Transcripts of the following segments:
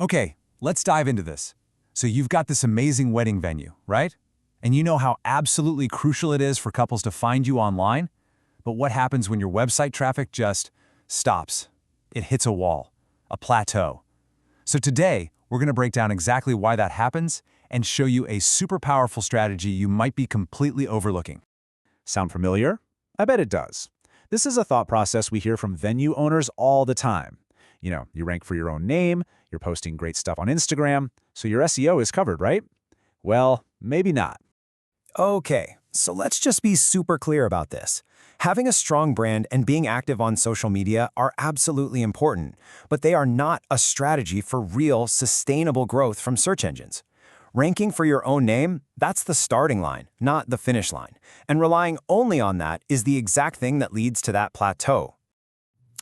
Okay, let's dive into this. So you've got this amazing wedding venue, right? And you know how absolutely crucial it is for couples to find you online? But what happens when your website traffic just stops? It hits a wall, a plateau. So today, we're going to break down exactly why that happens and show you a super powerful strategy you might be completely overlooking. Sound familiar? I bet it does. This is a thought process we hear from venue owners all the time. You rank for your own name, you're posting great stuff on Instagram, so your SEO is covered, right? Well, maybe not. Okay, so let's just be super clear about this. Having a strong brand and being active on social media are absolutely important, but they are not a strategy for real, sustainable growth from search engines. Ranking for your own name, that's the starting line, not the finish line. And relying only on that is the exact thing that leads to that plateau.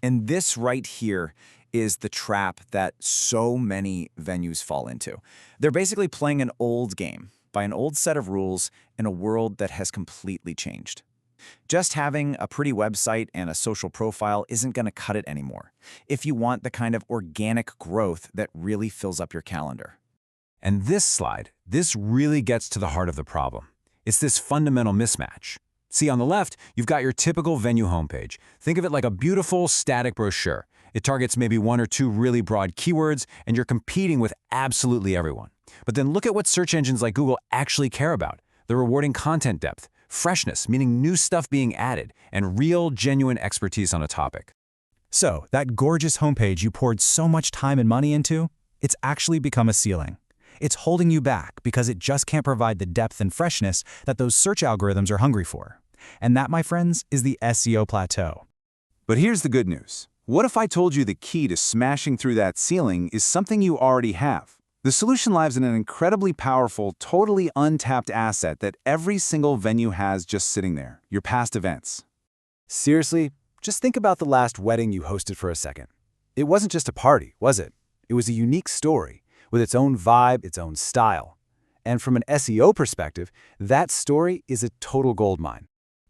And this right here is the trap that so many venues fall into. They're basically playing an old game by an old set of rules in a world that has completely changed. Just having a pretty website and a social profile isn't going to cut it anymore if you want the kind of organic growth that really fills up your calendar. And this really gets to the heart of the problem. It's this fundamental mismatch. See, on the left, you've got your typical venue homepage. Think of it like a beautiful, static brochure. It targets maybe one or two really broad keywords, and you're competing with absolutely everyone. But then look at what search engines like Google actually care about. They're rewarding content depth, freshness, meaning new stuff being added, and real, genuine expertise on a topic. So, that gorgeous homepage you poured so much time and money into, it's actually become a ceiling. It's holding you back because it just can't provide the depth and freshness that those search algorithms are hungry for. And that, my friends, is the SEO plateau. But here's the good news. What if I told you the key to smashing through that ceiling is something you already have? The solution lies in an incredibly powerful, totally untapped asset that every single venue has just sitting there, your past events. Seriously, just think about the last wedding you hosted for a second. It wasn't just a party, was it? It was a unique story, with its own vibe, its own style. And from an SEO perspective, that story is a total goldmine.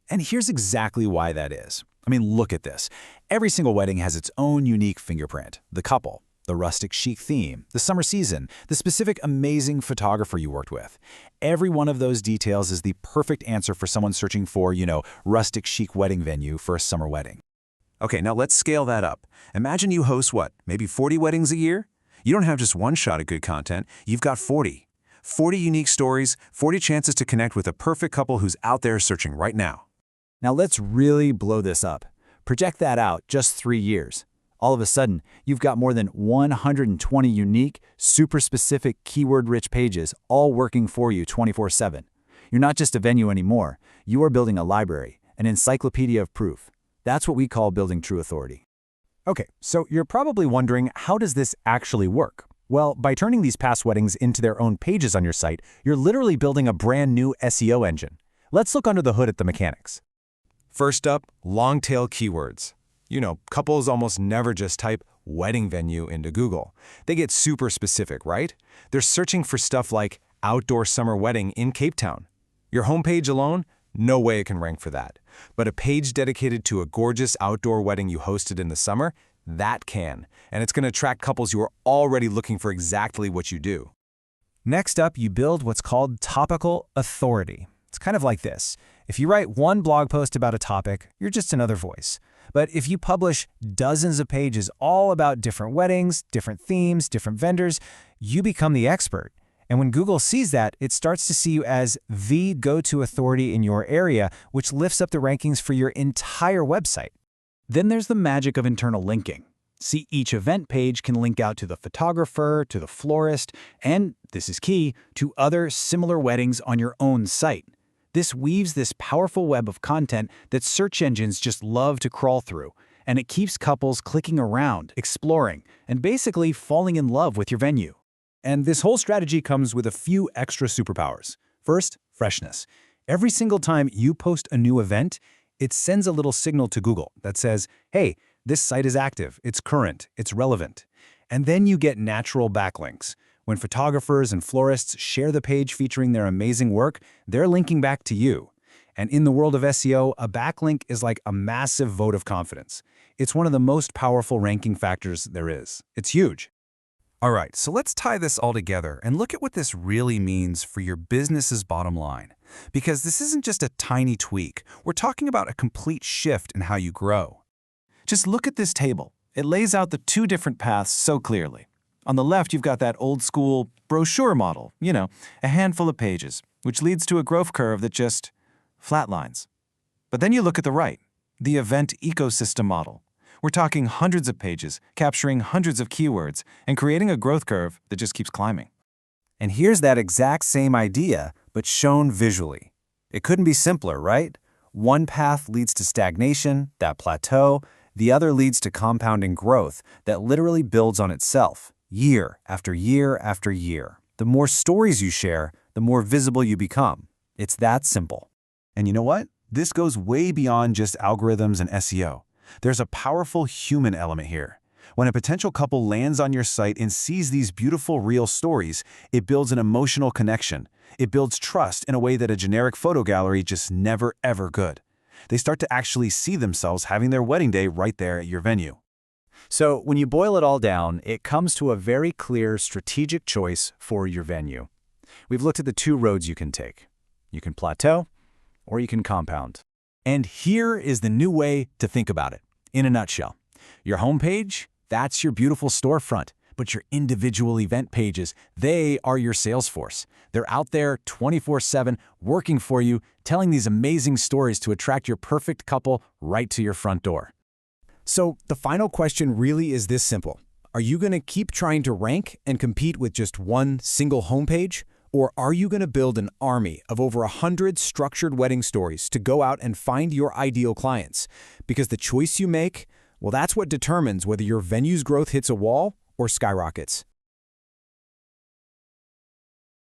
And here's exactly why that is. I mean, look at this. Every single wedding has its own unique fingerprint. The couple, the rustic chic theme, the summer season, the specific amazing photographer you worked with. Every one of those details is the perfect answer for someone searching for, rustic chic wedding venue for a summer wedding. Okay, now let's scale that up. Imagine you host maybe 40 weddings a year? You don't have just one shot at good content, you've got 40. 40 unique stories, 40 chances to connect with a perfect couple who's out there searching right now. Now let's really blow this up. Project that out just 3 years. All of a sudden, you've got more than 120 unique, super specific, keyword-rich pages all working for you 24/7. You're not just a venue anymore. You are building a library, an encyclopedia of proof. That's what we call building true authority. Okay, so you're probably wondering, how does this actually work? Well, by turning these past weddings into their own pages on your site, you're literally building a brand new SEO engine. Let's look under the hood at the mechanics. First up, long-tail keywords. Couples almost never just type wedding venue into Google. They get super specific, right? They're searching for stuff like outdoor summer wedding in Cape Town. Your homepage alone? No way it can rank for that. But a page dedicated to a gorgeous outdoor wedding you hosted in the summer? That can. And it's going to attract couples who are already looking for exactly what you do. Next up, you build what's called topical authority. It's kind of like this. If you write one blog post about a topic, you're just another voice. But if you publish dozens of pages all about different weddings, different themes, different vendors, you become the expert. And when Google sees that, it starts to see you as the go-to authority in your area, which lifts up the rankings for your entire website. Then there's the magic of internal linking. See, each event page can link out to the photographer, to the florist, and, this is key, to other similar weddings on your own site. This weaves this powerful web of content that search engines just love to crawl through, and it keeps couples clicking around, exploring, and basically falling in love with your venue. And this whole strategy comes with a few extra superpowers. First, freshness. Every single time you post a new event, it sends a little signal to Google that says, hey, this site is active, it's current, it's relevant. And then you get natural backlinks. When photographers and florists share the page featuring their amazing work, they're linking back to you. And in the world of SEO, a backlink is like a massive vote of confidence. It's one of the most powerful ranking factors there is. It's huge. All right, so let's tie this all together and look at what this really means for your business's bottom line. Because this isn't just a tiny tweak. We're talking about a complete shift in how you grow. Just look at this table. It lays out the two different paths so clearly. On the left, you've got that old-school brochure model, a handful of pages, which leads to a growth curve that just flatlines. But then you look at the right, the event ecosystem model. We're talking hundreds of pages, capturing hundreds of keywords, and creating a growth curve that just keeps climbing. And here's that exact same idea, but shown visually. It couldn't be simpler, right? One path leads to stagnation, that plateau. The other leads to compounding growth that literally builds on itself, year after year after year. The more stories you share, the more visible you become. It's that simple. And you know what? This goes way beyond just algorithms and SEO. There's a powerful human element here. When a potential couple lands on your site and sees these beautiful real stories, it builds an emotional connection. It builds trust in a way that a generic photo gallery just never ever could. They start to actually see themselves having their wedding day right there at your venue. So when you boil it all down, it comes to a very clear strategic choice for your venue. We've looked at the two roads you can take. You can plateau, or you can compound. And here is the new way to think about it. In a nutshell, your homepage, that's your beautiful storefront. But your individual event pages, they are your sales force. They're out there 24/7 working for you, telling these amazing stories to attract your perfect couple right to your front door. So the final question really is this simple. Are you going to keep trying to rank and compete with just one single homepage? Or are you going to build an army of over 100 structured wedding stories to go out and find your ideal clients? Because the choice you make, well, that's what determines whether your venue's growth hits a wall or skyrockets.